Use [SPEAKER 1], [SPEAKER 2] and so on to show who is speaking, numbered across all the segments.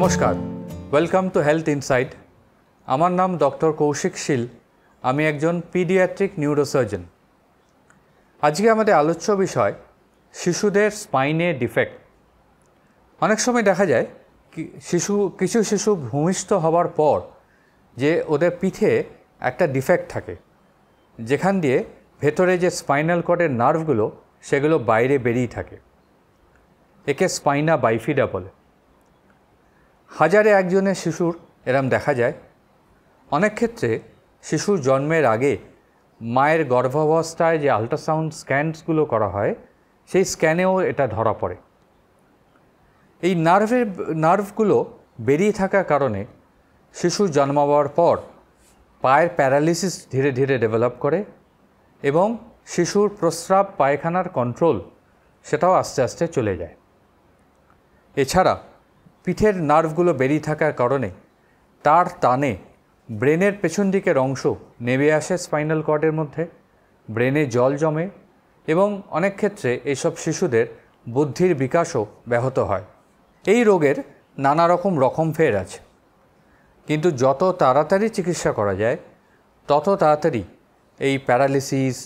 [SPEAKER 1] নমস্কার, welcome to health insight. আমার নাম ডক্টর কৌশিক শীল। আমি একজন পিডিয়াট্রিক নিউরোসার্জন। আজকে আমাদের আলোচ্য বিষয় শিশুদের স্পাইনে ডিফেক্ট। অনেক সময় দেখা যায় কিছু শিশু ভূমিষ্ঠ হওয়ার পর যে ওদের পিঠে একটা ডিফেক্ট থাকে, যেখান দিয়ে ভেতরে যে স্পাইনাল কর্ডের নার্ভগুলো সেগুলো বাইরে বেরিয়ে থাকে। একে স্পাইনা বাইফিডা বলে। হাজারে একজনের শিশুর এরম দেখা যায়। অনেক ক্ষেত্রে শিশুর জন্মের আগে মায়ের গর্ভাবস্থায় যে আল্ট্রাসাউন্ড স্ক্যানগুলো করা হয়, সেই স্ক্যানেও এটা ধরা পড়ে। এই নার্ভগুলো বেরিয়ে থাকার কারণে শিশু জন্মাবার পর পায়ের প্যারালিসিস ধীরে ধীরে ডেভেলপ করে এবং শিশুর প্রস্রাব পায়খানার কন্ট্রোল সেটাও আস্তে আস্তে চলে যায়। এছাড়া পিঠের নার্ভগুলো বেরিয়ে থাকার কারণে তার টানে ব্রেনের পেছন দিকের অংশ নেমে আসে স্পাইনাল কর্ডের মধ্যে, ব্রেনে জল জমে এবং অনেক ক্ষেত্রে এইসব শিশুদের বুদ্ধির বিকাশও ব্যাহত হয়। এই রোগের নানা রকম ফের আছে, কিন্তু যত তাড়াতাড়ি চিকিৎসা করা যায় তত তাড়াতাড়ি এই প্যারালিসিস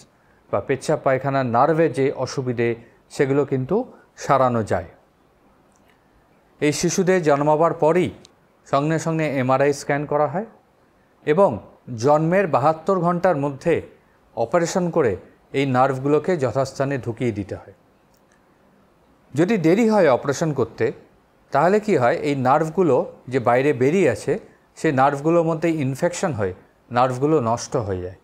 [SPEAKER 1] বা পেচ্ছাপ পায়খানার নার্ভের যে অসুবিধে সেগুলো কিন্তু সারানো যায়। এই শিশুদের জন্মাবার পরই সঙ্গে সঙ্গে এমআরআই স্ক্যান করা হয় এবং জন্মের 72 ঘন্টার মধ্যে অপারেশন করে এই নার্ভগুলোকে যথাস্থানে ঢুকিয়ে দিতে হয়। যদি দেরি হয় অপারেশন করতে, তাহলে কি হয়, এই নার্ভগুলো যে বাইরে বেরিয়ে আছে সেই নার্ভগুলোর মধ্যে ইনফেকশন হয়ে নার্ভগুলো নষ্ট হয়ে যায়।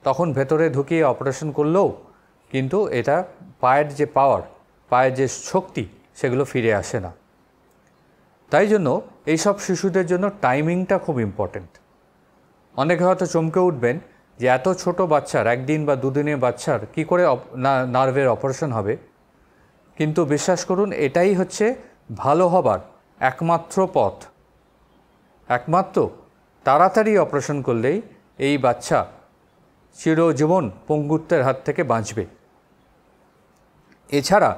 [SPEAKER 1] তখন ভেতরে ঢুকিয়ে অপারেশন করলেও কিন্তু এটা পায়ের যে পাওয়ার, পায়ের যে শক্তি, সেগুলো ফিরে আসে না। তাই জন্য এইসব শিশুদের জন্য টাইমিংটা খুব ইম্পর্টেন্ট। অনেকে হয়তো চমকে উঠবেন যে এত ছোট বাচ্চার, একদিন বা দুদিনের বাচ্চার কি করে নার্ভের অপারেশন হবে। কিন্তু বিশ্বাস করুন, এটাই হচ্ছে ভালো হবার একমাত্র পথ। একমাত্র তাড়াতাড়ি অপারেশন করলেই এই বাচ্চা চিরজীবন পঙ্গুত্বের হাত থেকে বাঁচবে। এছাড়া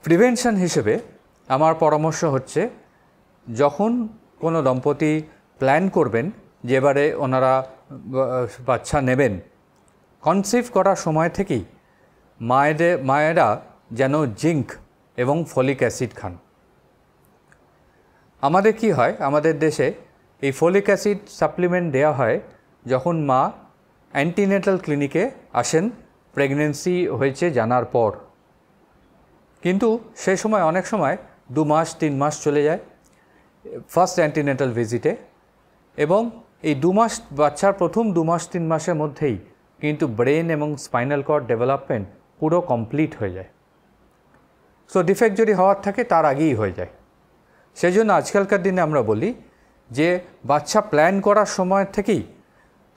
[SPEAKER 1] প্রিভেনশন হিসেবে আমার পরামর্শ হচ্ছে, যখন কোনো দম্পতি প্ল্যান করবেন যে এবারে ওনারা বাচ্চা নেবেন, কনসিভ করার সময় থেকেই মায়েরা যেন জিঙ্ক এবং ফলিক অ্যাসিড খান। আমাদের কি হয়, আমাদের দেশে এই ফলিক অ্যাসিড সাপ্লিমেন্ট দেওয়া হয় যখন মা অ্যান্টিনেটাল ক্লিনিকে আসেন প্রেগনেন্সি হয়েছে জানার পর। কিন্তু সেই সময় অনেক সময় 2 মাস 3 মাস চলে যায় ফার্স্ট অ্যান্টিনেটাল ভিজিটে, এবং এই 2 মাস, বাচ্চার প্রথম 2 মাস 3 মাসের মধ্যেই কিন্তু ব্রেন এবং স্পাইনাল কর্ড ডেভেলপমেন্ট পুরো কমপ্লিট হয়ে যায়। সো ডিফেক্ট যদি হওয়ার থাকে তার আগেই হয়ে যায়। সেই জন্য আজকালকার দিনে আমরা বলি যে বাচ্চা প্ল্যান করার সময় থেকেই,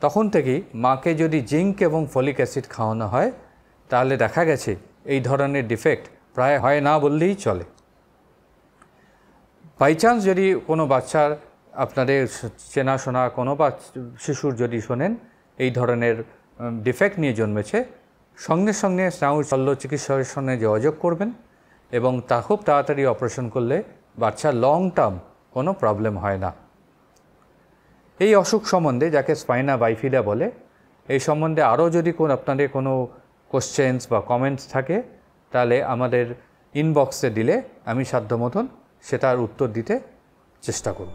[SPEAKER 1] তখন থেকেই মাকে যদি জিঙ্ক এবং ফলিক অ্যাসিড খাওয়ানো হয়, তাহলে দেখা গেছে এই ধরনের ডিফেক্ট প্রায় হয় না বললেই চলে। বাই চান্স যদি কোনো বাচ্চার, আপনাদের চেনাশোনা কোনো শিশুর যদি শোনেন এই ধরনের ডিফেক্ট নিয়ে জন্মেছে, সঙ্গে সঙ্গে স্নায়ু শল্য চিকিৎসকের সঙ্গে যোগাযোগ করবেন এবং তা খুব তাড়াতাড়ি অপারেশন করলে বাচ্চার লং টার্ম কোনো প্রবলেম হয় না। এই অসুখ সম্বন্ধে, যাকে স্পাইনা বাইফিডা বলে, এই সম্বন্ধে আরও যদি আপনাদের কোনো কোশ্চেন্স বা কমেন্টস থাকে, তাহলে আমাদের ইনবক্সে দিলে আমি সাধ্য মতন সেটার উত্তর দিতে চেষ্টা করব।